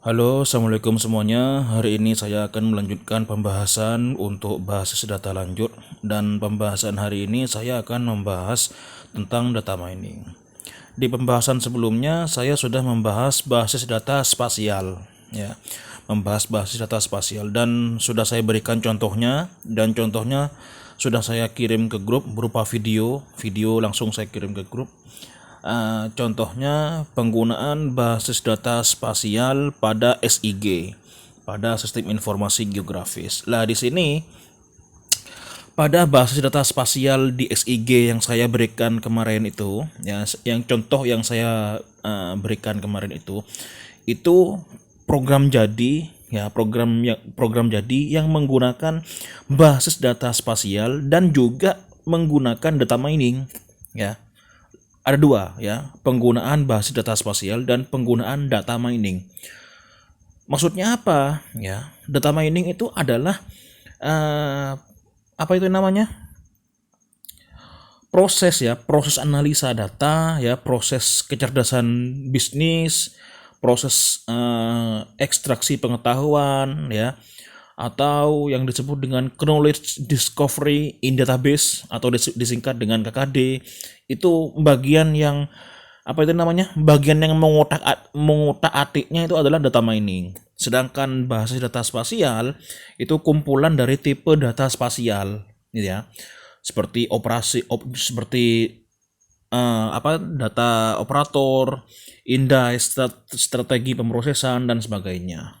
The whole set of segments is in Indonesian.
Halo, Assalamualaikum semuanya. Hari ini saya akan melanjutkan pembahasan untuk basis data lanjut. Dan pembahasan hari ini saya akan membahas tentang data mining. Di pembahasan sebelumnya saya sudah membahas basis data spasial, ya, membahas basis data spasial dan sudah saya berikan contohnya, dan contohnya sudah saya kirim ke grup berupa video langsung saya kirim ke grup. Contohnya penggunaan basis data spasial pada SIG, pada sistem informasi geografis. Lah di sini pada basis data spasial di SIG yang saya berikan kemarin itu, ya, yang contoh yang saya berikan kemarin itu program jadi, ya, program jadi yang menggunakan basis data spasial dan juga menggunakan data mining, ya. Ada dua, ya, penggunaan basis data spasial dan penggunaan data mining. Maksudnya apa? Ya, data mining itu adalah apa itu namanya? Proses analisa data, ya, proses kecerdasan bisnis, proses ekstraksi pengetahuan, ya, atau yang disebut dengan knowledge discovery in database atau disingkat dengan KKD. Itu bagian yang bagian yang mengotak-atiknya itu adalah data mining. Sedangkan basis data spasial itu kumpulan dari tipe data spasial, gitu ya. Seperti data operator, index, strategi pemrosesan dan sebagainya.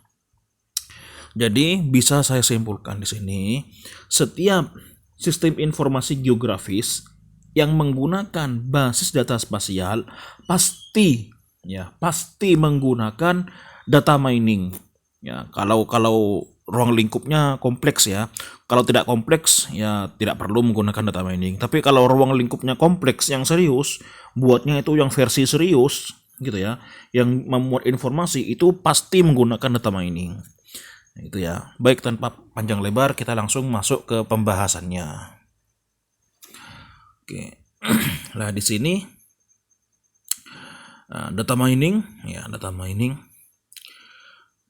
Jadi bisa saya simpulkan di sini, setiap sistem informasi geografis yang menggunakan basis data spasial pasti menggunakan data mining. Ya, kalau ruang lingkupnya kompleks, ya. Kalau tidak kompleks, ya tidak perlu menggunakan data mining. Tapi kalau ruang lingkupnya kompleks yang serius, buatnya itu yang versi serius, gitu ya, yang memuat informasi itu pasti menggunakan data mining. Itu ya. Baik, tanpa panjang lebar kita langsung masuk ke pembahasannya. Oke. Nah, di sini data mining, ya,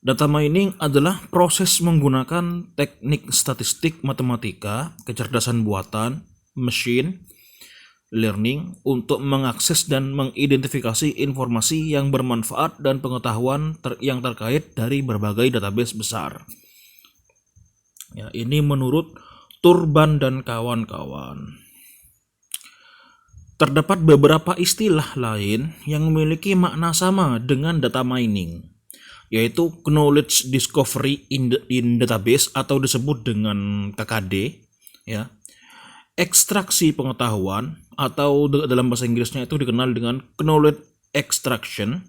Data mining adalah proses menggunakan teknik statistik matematika, kecerdasan buatan, machine learning untuk mengakses dan mengidentifikasi informasi yang bermanfaat dan pengetahuan yang terkait dari berbagai database besar. Ya, ini menurut Turban dan kawan-kawan. Terdapat beberapa istilah lain yang memiliki makna sama dengan data mining, yaitu knowledge discovery in database atau disebut dengan KKD, ya. Ekstraksi pengetahuan atau dalam bahasa Inggrisnya itu dikenal dengan knowledge extraction,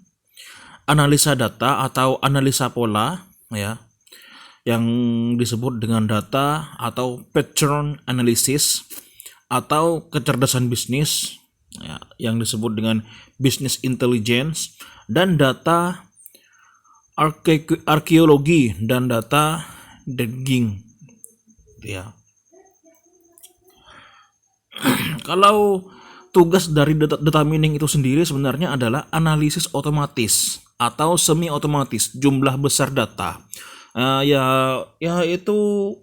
analisa data atau analisa pola, ya, yang disebut dengan data atau pattern analysis, atau kecerdasan bisnis, ya, yang disebut dengan business intelligence, dan data arkeologi dan data digging, ya. Kalau tugas dari data mining itu sendiri sebenarnya adalah analisis otomatis atau semi otomatis jumlah besar data. Itu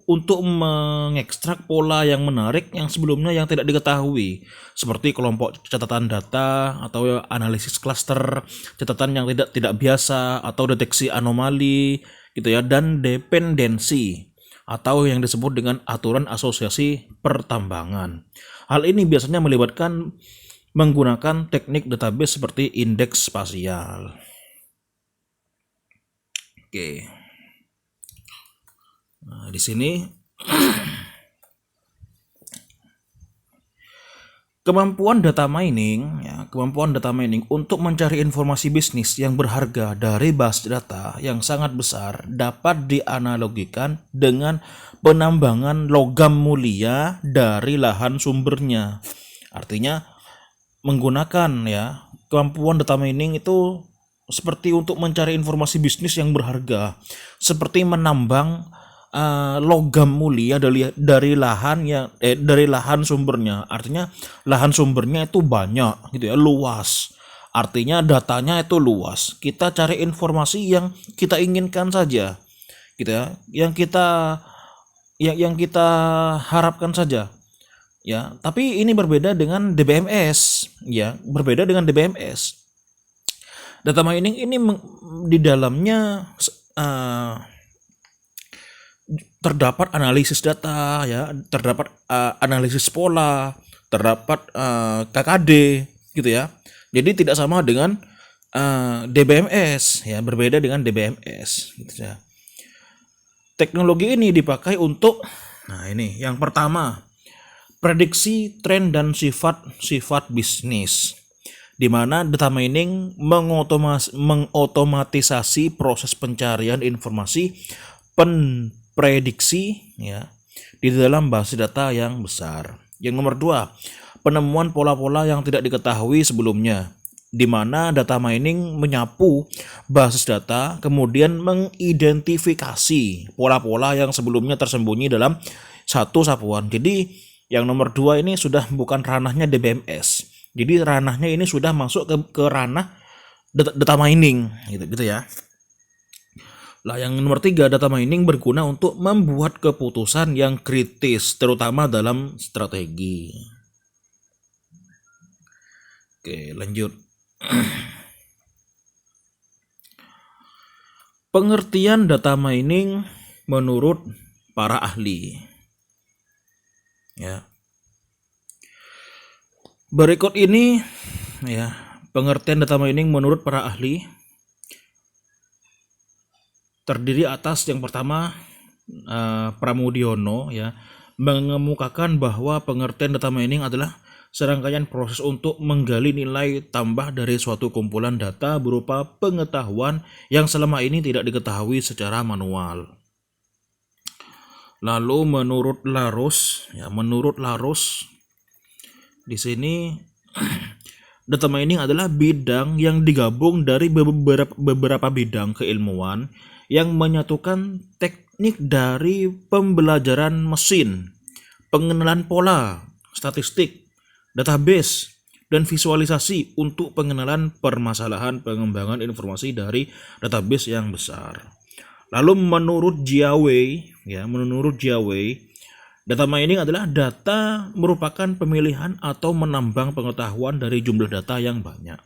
untuk mengekstrak pola yang menarik yang sebelumnya yang tidak diketahui, seperti kelompok catatan data atau analisis cluster, catatan yang tidak biasa atau deteksi anomali, gitu ya, dan dependensi atau yang disebut dengan aturan asosiasi pertambangan. Hal ini biasanya melibatkan menggunakan teknik database seperti indeks spasial. Oke. Nah, di sini kemampuan data mining untuk mencari informasi bisnis yang berharga dari basis data yang sangat besar dapat dianalogikan dengan penambangan logam mulia dari lahan sumbernya. Artinya menggunakan, ya, kemampuan data mining itu seperti untuk mencari informasi bisnis yang berharga, seperti menambang logam mulia dari lahan sumbernya. Artinya lahan sumbernya itu banyak, gitu ya, luas. Artinya datanya itu luas. Kita cari informasi yang kita inginkan saja, gitu ya. Yang kita harapkan saja. Ya, tapi ini berbeda dengan DBMS, ya, berbeda dengan DBMS. Data mining ini di dalamnya terdapat analisis data, ya, terdapat analisis pola, terdapat KKD, gitu ya. Jadi tidak sama dengan DBMS, ya, berbeda dengan DBMS, gitu ya. Teknologi ini dipakai untuk, nah ini yang pertama, prediksi tren dan sifat bisnis, di mana data mining mengotomatisasi proses pencarian informasi prediksi, ya, di dalam basis data yang besar. Yang nomor 2, penemuan pola-pola yang tidak diketahui sebelumnya, di mana data mining menyapu basis data kemudian mengidentifikasi pola-pola yang sebelumnya tersembunyi dalam satu sapuan. Jadi yang nomor 2 ini sudah bukan ranahnya DBMS. Jadi ranahnya ini sudah masuk ke ranah data mining, gitu ya. Lah yang nomor 3, data mining berguna untuk membuat keputusan yang kritis, terutama dalam strategi. Oke, lanjut. Pengertian data mining menurut para ahli. Ya. Berikut ini, ya, pengertian data mining menurut para ahli. Terdiri atas yang pertama, Pramudiono, ya, mengemukakan bahwa pengertian data mining adalah serangkaian proses untuk menggali nilai tambah dari suatu kumpulan data berupa pengetahuan yang selama ini tidak diketahui secara manual. Lalu menurut Larousse, di sini data mining adalah bidang yang digabung dari beberapa bidang keilmuan yang menyatukan teknik dari pembelajaran mesin, pengenalan pola, statistik, database, dan visualisasi untuk pengenalan permasalahan pengembangan informasi dari database yang besar. Lalu menurut Jiawei, data mining adalah data merupakan pemilihan atau menambang pengetahuan dari jumlah data yang banyak.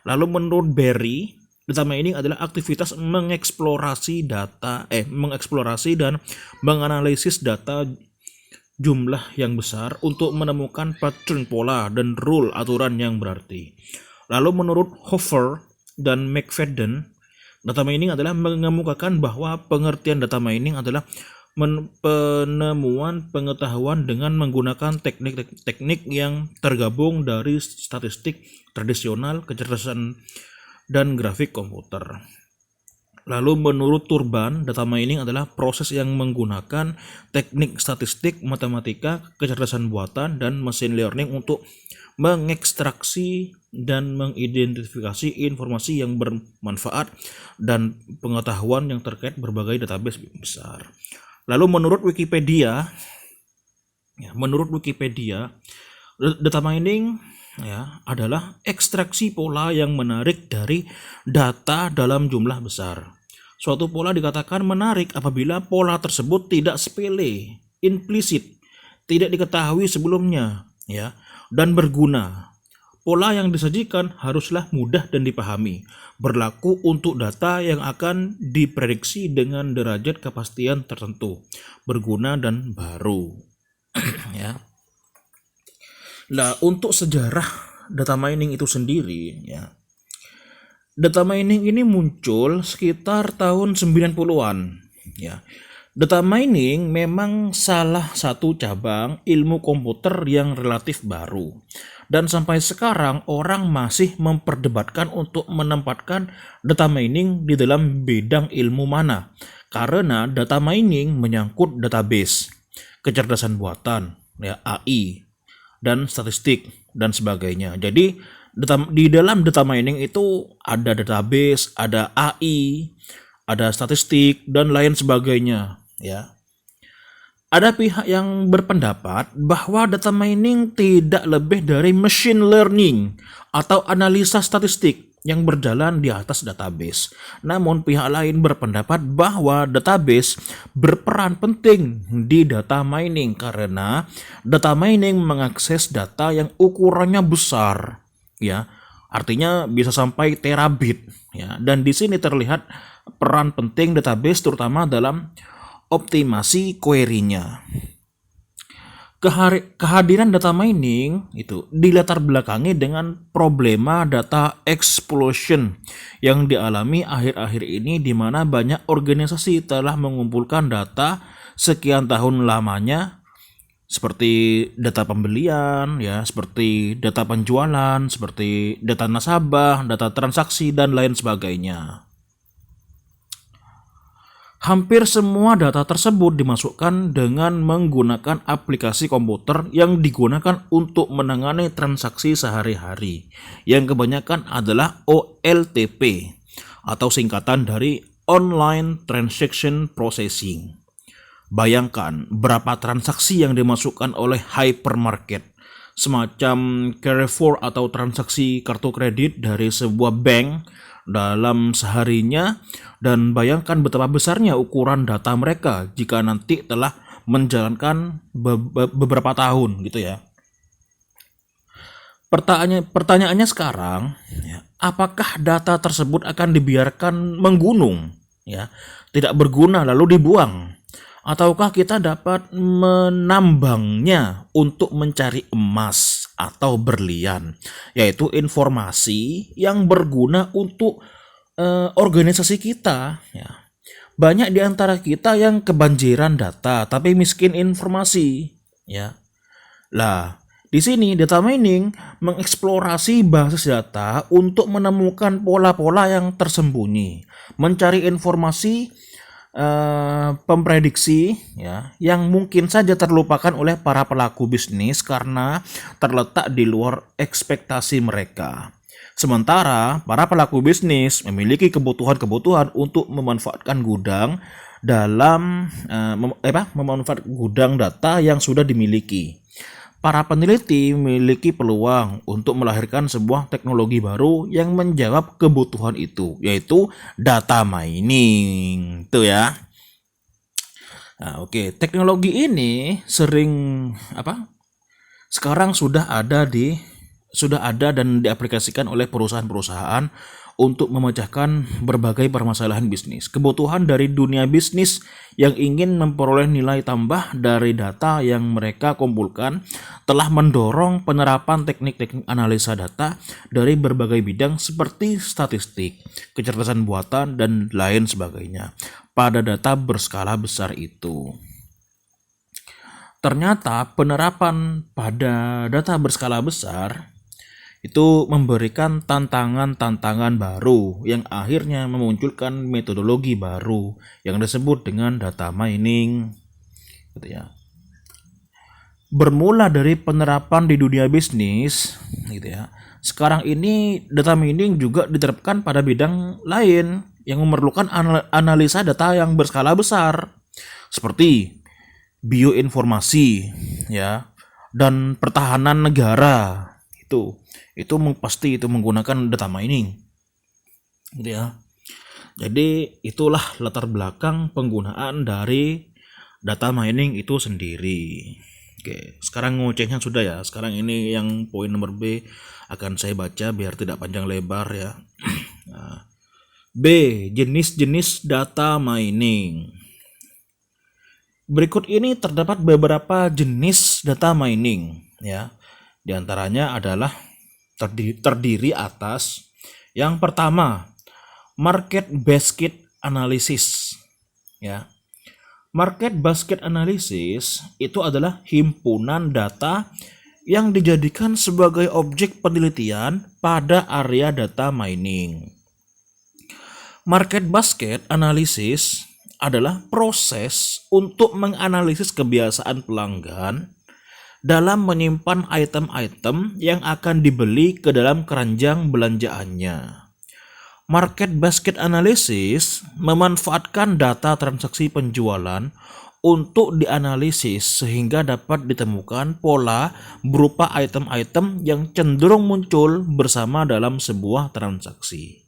Lalu menurut Berry, data mining adalah aktivitas mengeksplorasi dan menganalisis data jumlah yang besar untuk menemukan pattern pola dan rule aturan yang berarti. Lalu menurut Hofer dan McFadden, data mining adalah mengemukakan bahwa pengertian data mining adalah penemuan pengetahuan dengan menggunakan teknik yang tergabung dari statistik tradisional, kecerdasan, dan grafik komputer. Lalu menurut Turban, data mining adalah proses yang menggunakan teknik statistik, matematika, kecerdasan buatan, dan mesin learning untuk mengekstraksi dan mengidentifikasi informasi yang bermanfaat dan pengetahuan yang terkait berbagai database besar. Lalu menurut Wikipedia, data mining, ya, adalah ekstraksi pola yang menarik dari data dalam jumlah besar. Suatu pola dikatakan menarik apabila pola tersebut tidak sepele, implisit, tidak diketahui sebelumnya, ya, dan berguna. Pola yang disajikan haruslah mudah dan dipahami, berlaku untuk data yang akan diprediksi dengan derajat kepastian tertentu, berguna dan baru. Ya. Nah, untuk sejarah data mining itu sendiri, ya. Data mining ini muncul sekitar tahun 90-an, ya. Data mining memang salah satu cabang ilmu komputer yang relatif baru. Dan sampai sekarang orang masih memperdebatkan untuk menempatkan data mining di dalam bidang ilmu mana. Karena data mining menyangkut database, kecerdasan buatan, ya, AI, dan statistik dan sebagainya. Jadi di dalam data mining itu ada database, ada AI, ada statistik dan lain sebagainya, ya. Ada pihak yang berpendapat bahwa data mining tidak lebih dari machine learning atau analisa statistik yang berjalan di atas database. Namun pihak lain berpendapat bahwa database berperan penting di data mining karena data mining mengakses data yang ukurannya besar, ya. Artinya bisa sampai terabit, ya. Dan di sini terlihat peran penting database terutama dalam optimasi query-nya. Kehadiran data mining itu dilatar belakangi dengan problema data explosion yang dialami akhir-akhir ini, di mana banyak organisasi telah mengumpulkan data sekian tahun lamanya seperti data pembelian, ya, seperti data penjualan, seperti data nasabah, data transaksi dan lain sebagainya. Hampir semua data tersebut dimasukkan dengan menggunakan aplikasi komputer yang digunakan untuk menangani transaksi sehari-hari, yang kebanyakan adalah OLTP atau singkatan dari Online Transaction Processing. Bayangkan berapa transaksi yang dimasukkan oleh hypermarket, semacam Carrefour atau transaksi kartu kredit dari sebuah bank dalam seharinya, dan bayangkan betapa besarnya ukuran data mereka jika nanti telah menjalankan beberapa tahun gitu ya. Pertanyaannya sekarang, ya, apakah data tersebut akan dibiarkan menggunung, ya, tidak berguna lalu dibuang? Ataukah kita dapat menambangnya untuk mencari emas atau berlian, yaitu informasi yang berguna untuk organisasi kita, ya. Banyak di antara kita yang kebanjiran data tapi miskin informasi, ya. Lah, di sini data mining mengeksplorasi basis data untuk menemukan pola-pola yang tersembunyi, mencari informasi pemprediksi, ya, yang mungkin saja terlupakan oleh para pelaku bisnis karena terletak di luar ekspektasi mereka. Sementara para pelaku bisnis memiliki kebutuhan-kebutuhan untuk memanfaatkan gudang dalam memanfaatkan gudang data yang sudah dimiliki. Para peneliti memiliki peluang untuk melahirkan sebuah teknologi baru yang menjawab kebutuhan itu, yaitu data mining. Tuh ya. Nah, oke. Teknologi ini sekarang sudah ada dan diaplikasikan oleh perusahaan-perusahaan untuk memecahkan berbagai permasalahan bisnis. Kebutuhan dari dunia bisnis yang ingin memperoleh nilai tambah dari data yang mereka kumpulkan telah mendorong penerapan teknik-teknik analisa data dari berbagai bidang seperti statistik, kecerdasan buatan, dan lain sebagainya pada data berskala besar itu. Ternyata penerapan pada data berskala besar itu memberikan tantangan-tantangan baru yang akhirnya memunculkan metodologi baru yang disebut dengan data mining, gitu ya. Bermula dari penerapan di dunia bisnis, gitu ya. Sekarang ini data mining juga diterapkan pada bidang lain yang memerlukan analisa data yang berskala besar, seperti bioinformasi, ya, dan pertahanan negara. Itu pasti itu menggunakan data mining, gitu ya. Jadi itulah latar belakang penggunaan dari data mining itu sendiri. Oke, sekarang ngocehnya sudah ya. Sekarang ini yang poin nomor B akan saya baca biar tidak panjang lebar ya. Nah, B, jenis-jenis data mining. Berikut ini terdapat beberapa jenis data mining, ya. Di antaranya adalah terdiri atas yang pertama, market basket analysis, ya. Market basket analysis itu adalah himpunan data yang dijadikan sebagai objek penelitian pada area data mining. Market basket analysis adalah proses untuk menganalisis kebiasaan pelanggan dalam menyimpan item-item yang akan dibeli ke dalam keranjang belanjaannya. Market basket analysis memanfaatkan data transaksi penjualan untuk dianalisis sehingga dapat ditemukan pola berupa item-item yang cenderung muncul bersama dalam sebuah transaksi.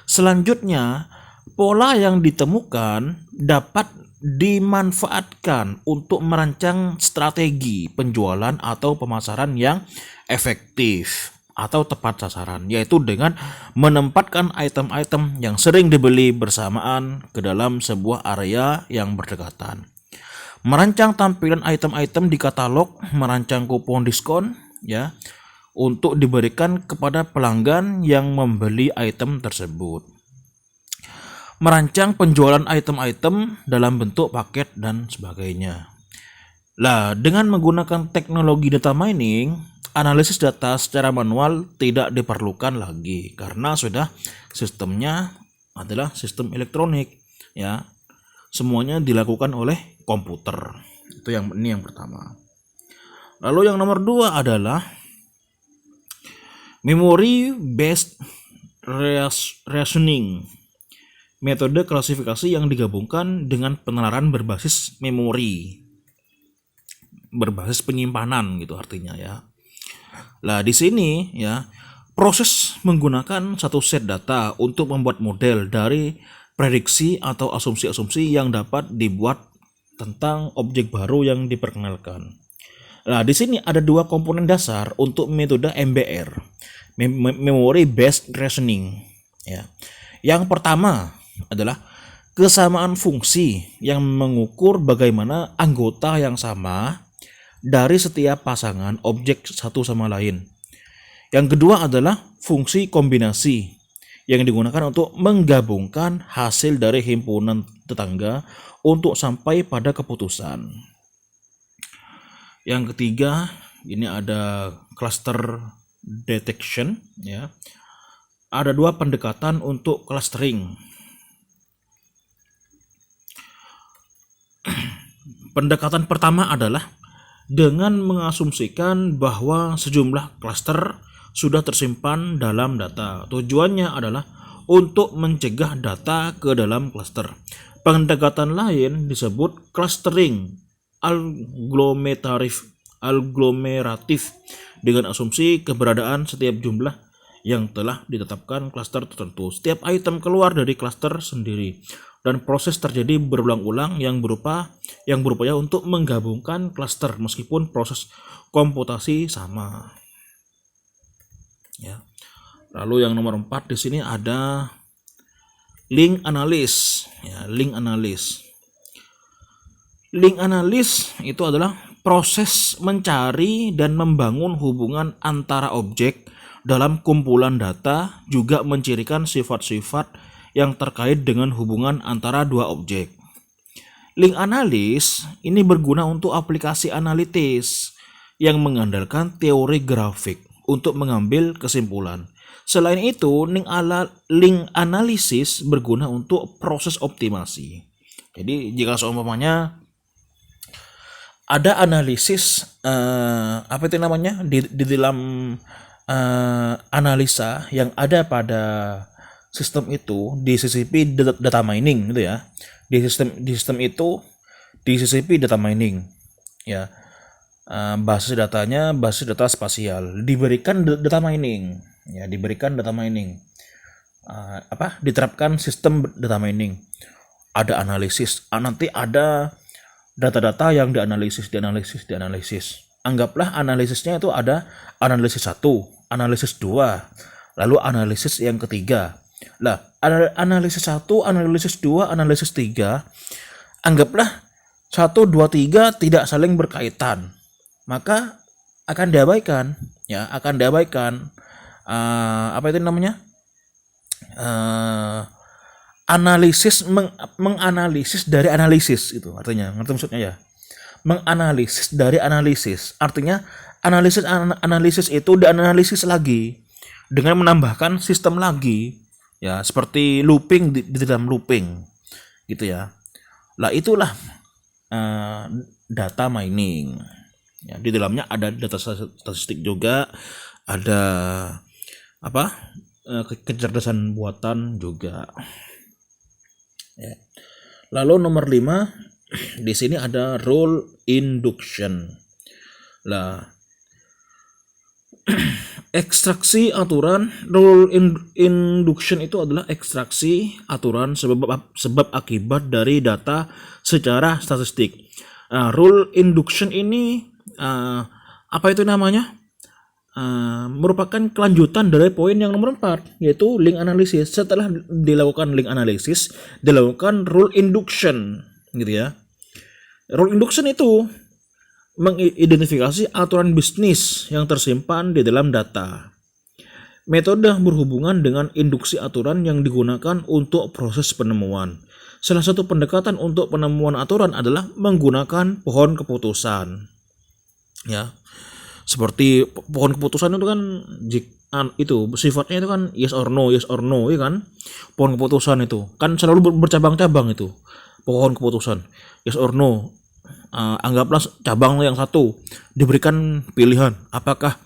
Selanjutnya, pola yang ditemukan dapat dimanfaatkan untuk merancang strategi penjualan atau pemasaran yang efektif atau tepat sasaran, yaitu dengan menempatkan item-item yang sering dibeli bersamaan ke dalam sebuah area yang berdekatan. Merancang tampilan item-item di katalog, merancang kupon diskon ya untuk diberikan kepada pelanggan yang membeli item tersebut. Merancang penjualan item-item dalam bentuk paket dan sebagainya. Lah, dengan menggunakan teknologi data mining, analisis data secara manual tidak diperlukan lagi karena sudah sistemnya adalah sistem elektronik ya. Semuanya dilakukan oleh komputer. Ini yang pertama. Lalu yang nomor 2 adalah memory based reasoning. Metode klasifikasi yang digabungkan dengan penalaran berbasis memori. Berbasis penyimpanan gitu artinya ya. Lah di sini ya, proses menggunakan satu set data untuk membuat model dari prediksi atau asumsi-asumsi yang dapat dibuat tentang objek baru yang diperkenalkan. Nah, di sini ada 2 komponen dasar untuk metode MBR, Memory Based Reasoning. Ya. Yang pertama adalah kesamaan fungsi yang mengukur bagaimana anggota yang sama dari setiap pasangan objek satu sama lain. Yang kedua adalah fungsi kombinasi yang digunakan untuk menggabungkan hasil dari himpunan tetangga untuk sampai pada keputusan. Yang ketiga, ini ada cluster detection ya. Ada 2 pendekatan untuk clustering. Pendekatan pertama adalah dengan mengasumsikan bahwa sejumlah cluster sudah tersimpan dalam data. Tujuannya adalah untuk mencegah data ke dalam cluster. Pendekatan lain disebut clustering aglomeratif dengan asumsi keberadaan setiap jumlah yang telah ditetapkan cluster tertentu. Setiap item keluar dari cluster sendiri dan proses terjadi berulang-ulang yang berupaya untuk menggabungkan cluster meskipun proses komputasi sama. Ya. Lalu yang nomor 4 di sini ada link analysis. Ya, link analysis. Link analysis itu adalah proses mencari dan membangun hubungan antara objek dalam kumpulan data, juga mencirikan sifat-sifat yang terkait dengan hubungan antara 2 objek. Link analysis ini berguna untuk aplikasi analitis yang mengandalkan teori grafik untuk mengambil kesimpulan. Selain itu, link analisis berguna untuk proses optimasi. Jadi jika seumpamanya ada analisis di dalam analisa yang ada pada sistem itu disisipi data mining gitu ya. Di sistem itu disisipi data mining ya. Basis datanya basis data spasial, diberikan data mining ya, diterapkan sistem data mining, ada analisis, nanti ada data-data yang dianalisis. Anggaplah analisisnya itu ada analisis 1, analisis 2, lalu analisis yang ketiga. Lah, analisis 1, analisis 2, analisis 3, anggaplah 1, 2, 3 tidak saling berkaitan. Maka akan diabaikan ya, analisis menganalisis dari analisis itu artinya, ngerti maksudnya ya? Menganalisis dari analisis artinya analisis itu dianalisis lagi dengan menambahkan sistem lagi ya, seperti looping di dalam looping gitu ya. Lah itulah data mining ya. Di dalamnya ada data statistik juga, ada kecerdasan buatan juga ya. Lalu nomor 5 Di sini ada rule induction. Lah, ekstraksi aturan induction itu adalah ekstraksi aturan sebab akibat dari data secara statistik. Rule induction ini apa itu namanya? Merupakan kelanjutan dari poin yang nomor 4, yaitu link analysis. Setelah dilakukan link analysis, dilakukan rule induction, gitu ya. Rule induction itu mengidentifikasi aturan bisnis yang tersimpan di dalam data. Metode berhubungan dengan induksi aturan yang digunakan untuk proses penemuan. Salah satu pendekatan untuk penemuan aturan adalah menggunakan pohon keputusan. Ya. Seperti pohon keputusan itu kan itu sifatnya itu kan yes or no, ya kan? Pohon keputusan itu kan selalu bercabang-cabang itu. Pohon keputusan yes or no. Anggaplah cabang yang satu diberikan pilihan apakah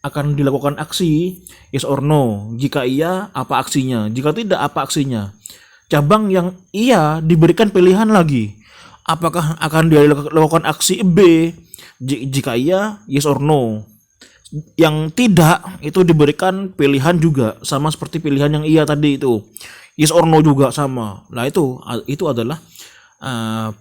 akan dilakukan aksi yes or no. Jika iya, apa aksinya? Jika tidak, apa aksinya? Cabang yang iya diberikan pilihan lagi. Apakah akan dilakukan aksi B? Jika iya, yes or no. Yang tidak itu diberikan pilihan juga, sama seperti pilihan yang iya tadi itu. Yes or no juga sama. Nah itu adalah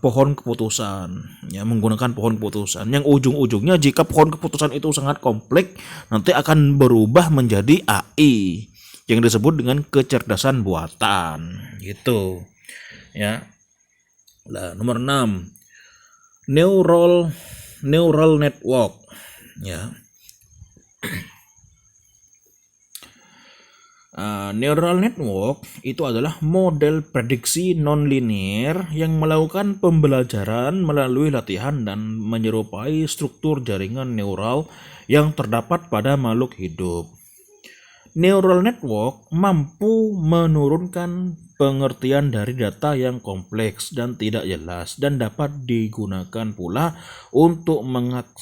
pohon keputusan, ya, menggunakan pohon keputusan yang ujung-ujungnya jika pohon keputusan itu sangat kompleks nanti akan berubah menjadi AI yang disebut dengan kecerdasan buatan gitu ya. Nah, nomor 6 neural network ya. Neural network itu adalah model prediksi nonlinear yang melakukan pembelajaran melalui latihan dan menyerupai struktur jaringan neural yang terdapat pada makhluk hidup. Neural network mampu menurunkan pengertian dari data yang kompleks dan tidak jelas dan dapat digunakan pula untuk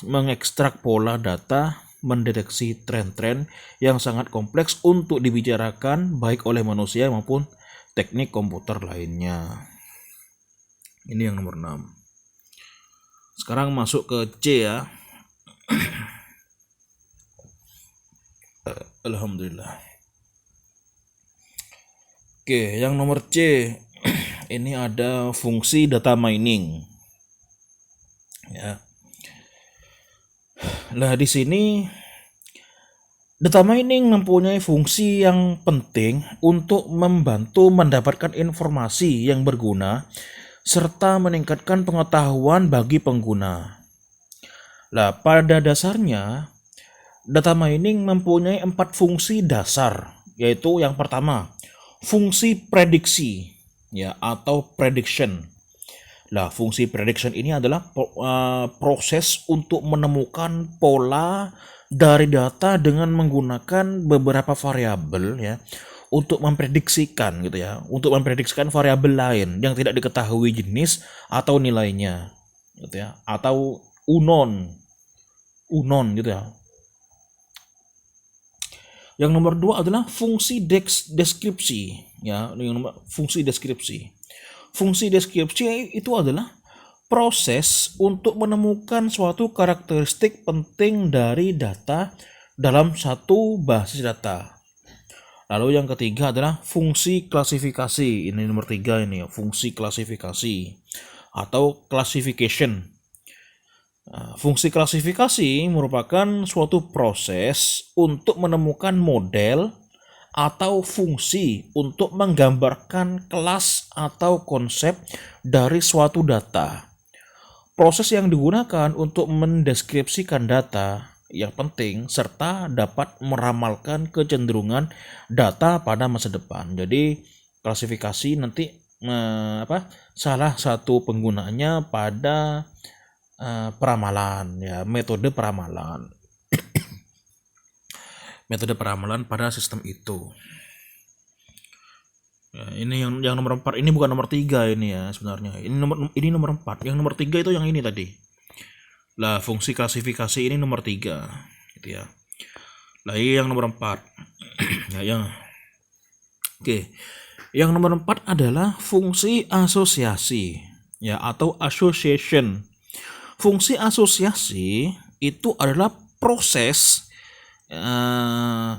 mengekstrak pola data, mendeteksi tren-tren yang sangat kompleks untuk dibicarakan baik oleh manusia maupun teknik komputer lainnya. Ini yang nomor 6. Sekarang masuk ke C ya. Alhamdulillah. Oke, yang nomor C ini ada fungsi data mining. Ya. Nah, di sini data mining mempunyai fungsi yang penting untuk membantu mendapatkan informasi yang berguna serta meningkatkan pengetahuan bagi pengguna. Nah, pada dasarnya data mining mempunyai 4 fungsi dasar, yaitu yang pertama, fungsi prediksi ya atau prediction. Nah, fungsi prediction ini adalah proses untuk menemukan pola dari data dengan menggunakan beberapa variabel ya untuk memprediksikan gitu ya, untuk memprediksikan variabel lain yang tidak diketahui jenis atau nilainya gitu ya, atau unknown gitu ya. Yang nomor 2 adalah fungsi deskripsi ya, fungsi deskripsi. Fungsi deskripsi itu adalah proses untuk menemukan suatu karakteristik penting dari data dalam satu basis data. Lalu yang ketiga adalah fungsi klasifikasi. Ini nomor 3 ini ya, fungsi klasifikasi atau classification. Fungsi klasifikasi merupakan suatu proses untuk menemukan model atau fungsi untuk menggambarkan kelas atau konsep dari suatu data. Proses yang digunakan untuk mendeskripsikan data yang penting serta dapat meramalkan kecenderungan data pada masa depan. Jadi klasifikasi nanti salah satu penggunaannya pada peramalan ya, metode peramalan. Metode peramalan pada sistem itu. Ya, ini yang nomor 4, ini bukan nomor 3 ini ya sebenarnya. Ini nomor 4. Yang nomor 3 itu yang ini tadi. Lah, fungsi klasifikasi ini nomor 3 gitu ya. Lah, ini yang nomor 4. ya. Oke. Yang nomor 4 adalah fungsi asosiasi, ya, atau association. Fungsi asosiasi itu adalah proses eh,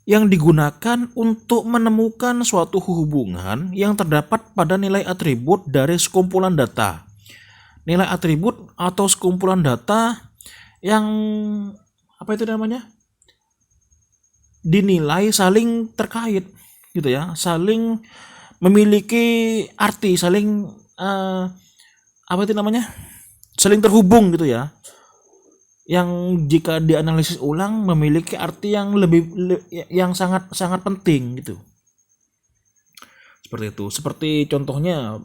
yang digunakan untuk menemukan suatu hubungan yang terdapat pada nilai atribut dari sekumpulan data. Nilai atribut atau sekumpulan data yang dinilai saling terkait gitu ya, saling memiliki arti, saling saling terhubung gitu ya, yang jika dianalisis ulang memiliki arti yang yang sangat sangat penting gitu. Seperti itu. Seperti contohnya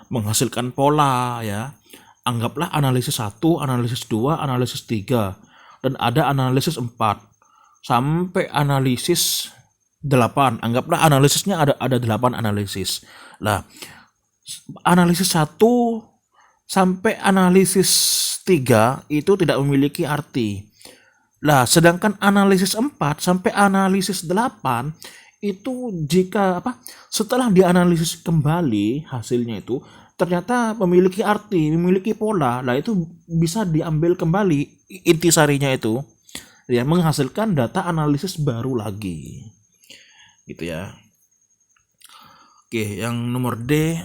menghasilkan pola ya. Anggaplah analisis 1, analisis 2, analisis 3 dan ada analisis 4 sampai analisis 8. Anggaplah analisisnya ada 8 analisis. Lah, analisis 1 sampai analisis 3 itu tidak memiliki arti. Lah, sedangkan analisis 4 sampai analisis 8 itu setelah dianalisis kembali hasilnya itu ternyata memiliki arti, memiliki pola. Lah, itu bisa diambil kembali intisarinya itu ya, menghasilkan data analisis baru lagi. Gitu ya. Oke, yang nomor D.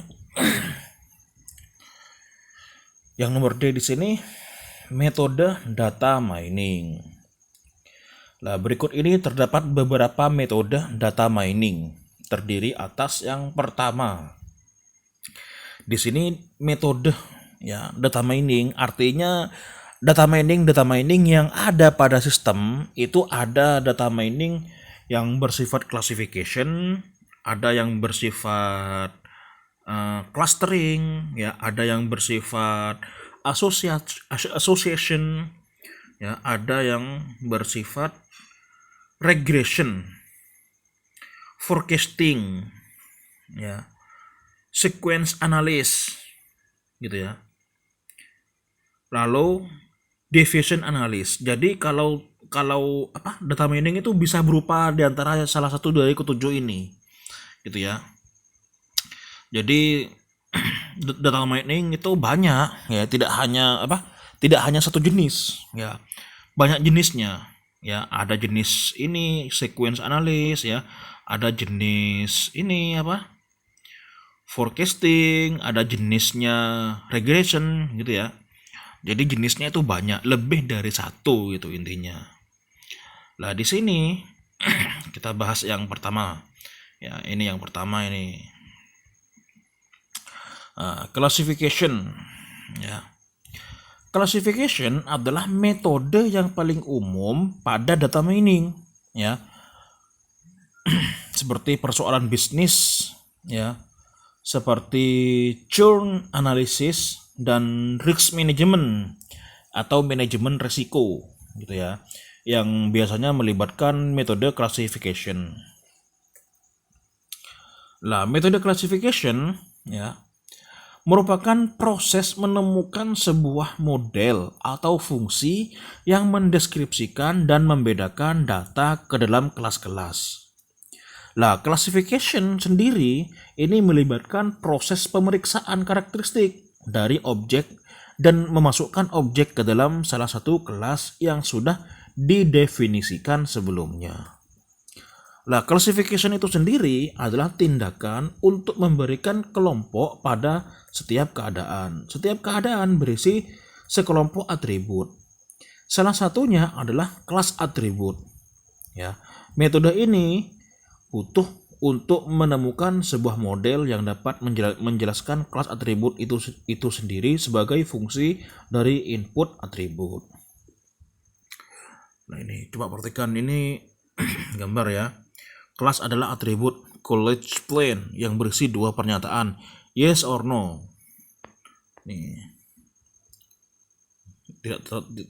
Yang nomor D di sini metode data mining. Nah, berikut ini terdapat beberapa metode data mining. Terdiri atas yang pertama. Di sini metode ya data mining artinya data mining yang ada pada sistem itu ada data mining yang bersifat classification, ada yang bersifat clustering, ya, ada yang bersifat association, ya, ada yang bersifat regression, forecasting, ya, sequence analysis, gitu ya. Lalu deviation analysis. Jadi kalau data mining itu bisa berupa diantara salah satu dari ketujuh ini, gitu ya. Jadi data mining itu banyak ya, tidak hanya satu jenis ya, banyak jenisnya ya. Ada jenis ini sequence analysis ya, ada jenis ini forecasting, ada jenisnya regression gitu ya. Jadi jenisnya itu banyak, lebih dari satu gitu intinya. Lah di sini kita bahas yang pertama ya, ini yang pertama ini classification ya. Classification adalah metode yang paling umum pada data mining ya. Seperti persoalan bisnis ya, seperti churn analysis dan risk management atau manajemen risiko gitu ya, yang biasanya melibatkan metode classification. Lah, metode classification ya merupakan proses menemukan sebuah model atau fungsi yang mendeskripsikan dan membedakan data ke dalam kelas-kelas. Lah, classification sendiri ini melibatkan proses pemeriksaan karakteristik dari objek dan memasukkan objek ke dalam salah satu kelas yang sudah didefinisikan sebelumnya. Nah, classification itu sendiri adalah tindakan untuk memberikan kelompok pada setiap keadaan. Setiap keadaan berisi sekelompok atribut. Salah satunya adalah kelas atribut. Ya, metode ini butuh untuk menemukan sebuah model yang dapat menjelaskan kelas atribut itu sendiri sebagai fungsi dari input atribut. Nah, ini coba perhatikan ini gambar ya. Kelas adalah atribut college plan yang berisi dua pernyataan, yes or no. Nih,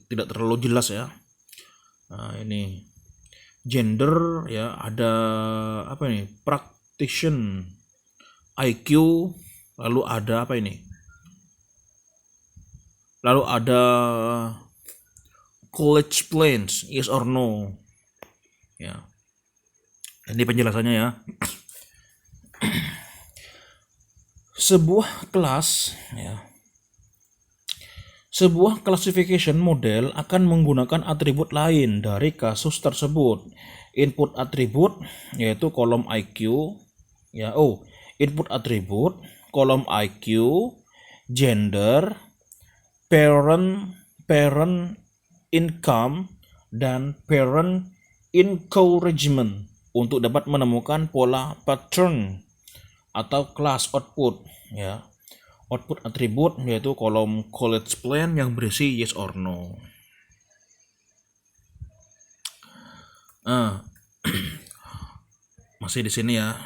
tidak terlalu jelas ya. Nah, ini gender ya, ada practitioner, IQ, lalu ada lalu ada college plans, yes or no ya. Ini penjelasannya ya. Sebuah kelas ya, sebuah classification model akan menggunakan atribut lain dari kasus tersebut. Input atribut yaitu kolom IQ ya. Input atribut kolom IQ, gender, parent income, dan parent encouragement untuk dapat menemukan pola pattern atau class output ya. Output atribut yaitu kolom college plan yang berisi yes or no. Masih di sini ya.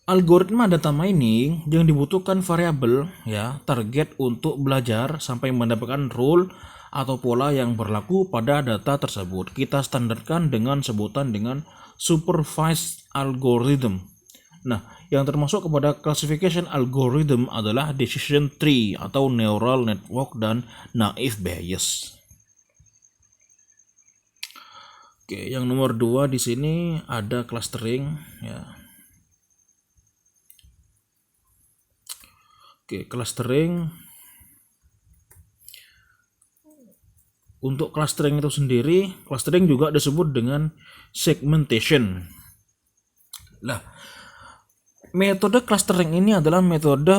Algoritma data mining yang dibutuhkan variabel ya target untuk belajar sampai mendapatkan rule atau pola yang berlaku pada data tersebut. Kita standarkan dengan sebutan dengan supervised algorithm. Nah, yang termasuk kepada classification algorithm adalah decision tree atau neural network dan naive Bayes. Oke, yang nomor 2 di sini ada clustering ya. Oke, clustering. Untuk clustering itu sendiri, clustering juga disebut dengan segmentation. Nah, metode clustering ini adalah metode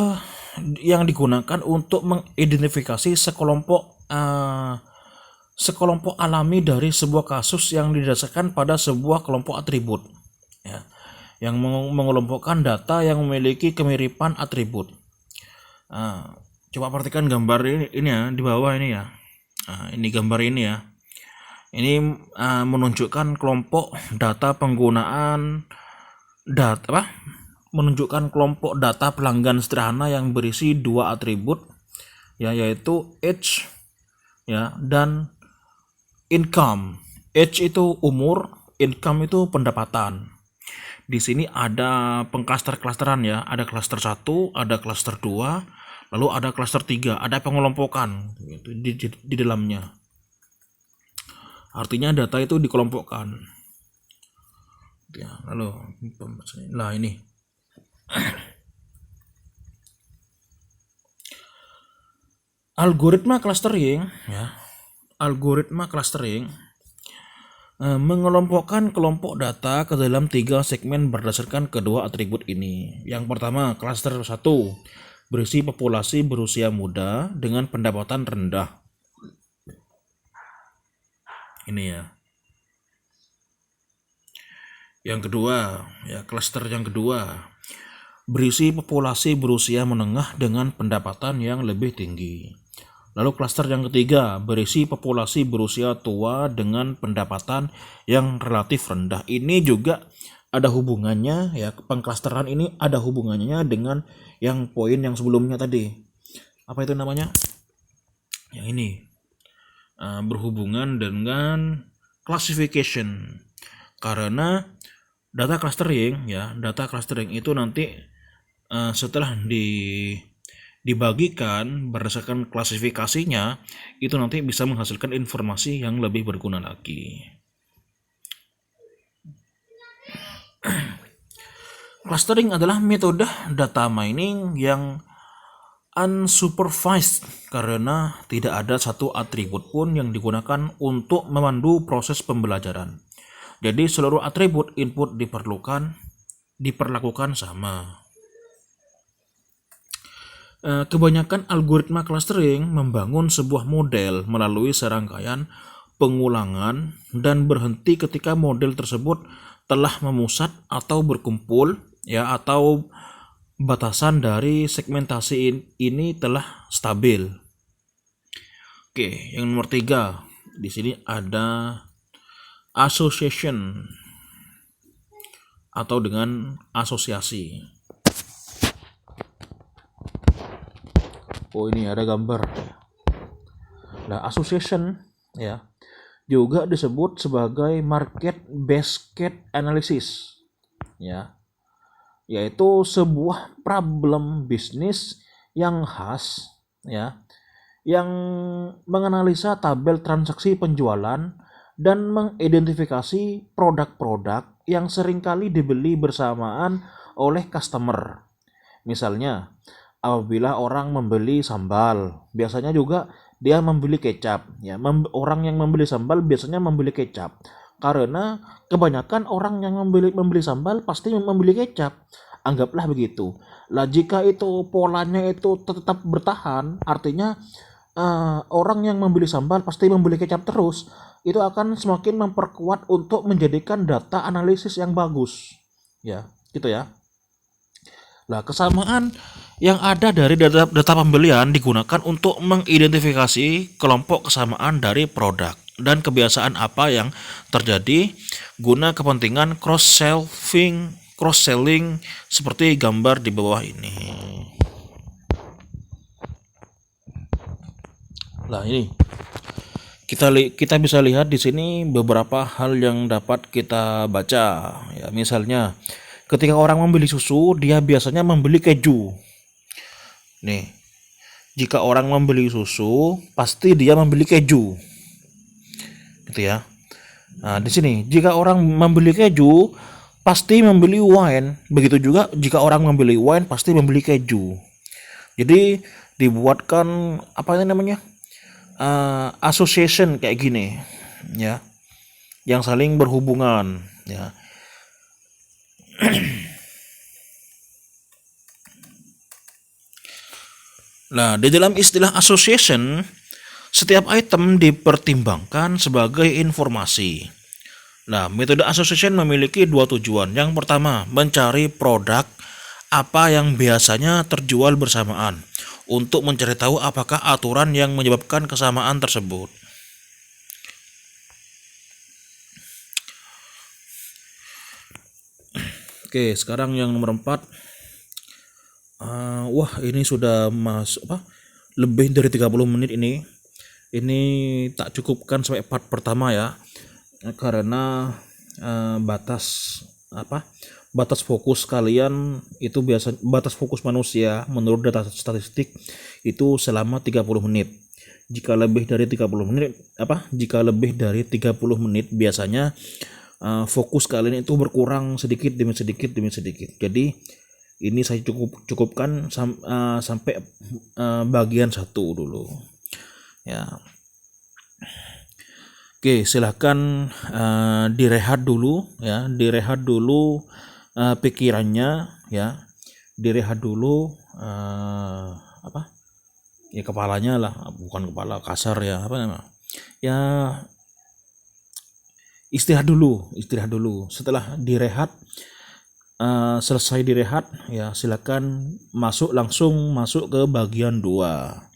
yang digunakan untuk mengidentifikasi sekelompok alami dari sebuah kasus yang didasarkan pada sebuah kelompok atribut ya, yang mengelompokkan data yang memiliki kemiripan atribut. Coba perhatikan gambar ini ya di bawah ini ya. Ini gambar ini ya. Ini menunjukkan kelompok data penggunaan menunjukkan kelompok data pelanggan sederhana yang berisi 2 atribut ya, yaitu age ya dan income. Age itu umur, income itu pendapatan. Di sini ada pengklaster-klasteran ya, ada klaster 1, ada klaster 2, lalu ada klaster 3, ada pengelompokan gitu, di dalamnya. Artinya data itu dikelompokkan. Ya, lalu ini. Algoritma clustering ya. Algoritma clustering mengelompokkan kelompok data ke dalam 3 segmen berdasarkan kedua atribut ini. Yang pertama, klaster 1 berisi populasi berusia muda dengan pendapatan rendah. Ini ya. Yang kedua, ya klaster yang kedua berisi populasi berusia menengah dengan pendapatan yang lebih tinggi. Lalu klaster yang ketiga berisi populasi berusia tua dengan pendapatan yang relatif rendah. Ini juga ada hubungannya ya, pengklasteran ini ada hubungannya dengan yang poin yang sebelumnya tadi. Apa itu namanya? Yang ini berhubungan dengan classification. Karena data clustering ya, data clustering itu nanti setelah dibagikan berdasarkan klasifikasinya, itu nanti bisa menghasilkan informasi yang lebih berguna lagi. Clustering adalah metode data mining yang unsupervised karena tidak ada satu atribut pun yang digunakan untuk memandu proses pembelajaran. Jadi seluruh atribut input diperlakukan sama. Kebanyakan algoritma clustering membangun sebuah model melalui serangkaian pengulangan dan berhenti ketika model tersebut telah memusat atau berkumpul ya, atau batasan dari segmentasi ini telah stabil. Oke, yang nomor 3 di sini ada association atau dengan asosiasi. Ini ada gambar. Nah, association ya juga disebut sebagai market basket analysis ya, yaitu sebuah problem bisnis yang khas ya, yang menganalisa tabel transaksi penjualan dan mengidentifikasi produk-produk yang seringkali dibeli bersamaan oleh customer. Misalnya, apabila orang membeli sambal, biasanya juga dia membeli kecap. Ya, orang yang membeli sambal biasanya membeli kecap. Karena kebanyakan orang yang membeli sambal pasti membeli kecap. Anggaplah begitu. Lah jika itu polanya itu tetap bertahan, artinya orang yang membeli sambal pasti membeli kecap terus. Itu akan semakin memperkuat untuk menjadikan data analisis yang bagus. Ya, gitu ya. Nah, kesamaan yang ada dari data pembelian digunakan untuk mengidentifikasi kelompok kesamaan dari produk dan kebiasaan apa yang terjadi guna kepentingan cross-selling seperti gambar di bawah ini. Nah, ini kita bisa lihat di sini beberapa hal yang dapat kita baca. Ya, misalnya ketika orang membeli susu, dia biasanya membeli keju. Nih, jika orang membeli susu, pasti dia membeli keju. Gitu ya. Nah, di sini jika orang membeli keju, pasti membeli wine. Begitu juga jika orang membeli wine, pasti membeli keju. Jadi dibuatkan apa namanya? Association kayak gini, ya, yang saling berhubungan, ya. Nah, di dalam istilah association, setiap item dipertimbangkan sebagai informasi. Nah, metode association memiliki dua tujuan. Yang pertama, mencari produk apa yang biasanya terjual bersamaan untuk mencari tahu apakah aturan yang menyebabkan kesamaan tersebut. Oke, sekarang yang nomor 4. Wah, ini sudah lebih dari 30 menit ini. Ini tak cukupkan sampai part pertama ya. Karena batas fokus kalian itu batas fokus manusia menurut data statistik itu selama 30 menit. Jika lebih dari 30 menit biasanya fokus kalian itu berkurang sedikit demi sedikit. Jadi ini saya cukupkan sampai bagian 1 dulu. Ya. Oke, silahkan direhat dulu ya, pikirannya ya, direhat dulu ya kepalanya lah, bukan kepala kasar ya, ya, istirahat dulu. Setelah direhat, selesai direhat ya, silakan langsung masuk ke bagian 2.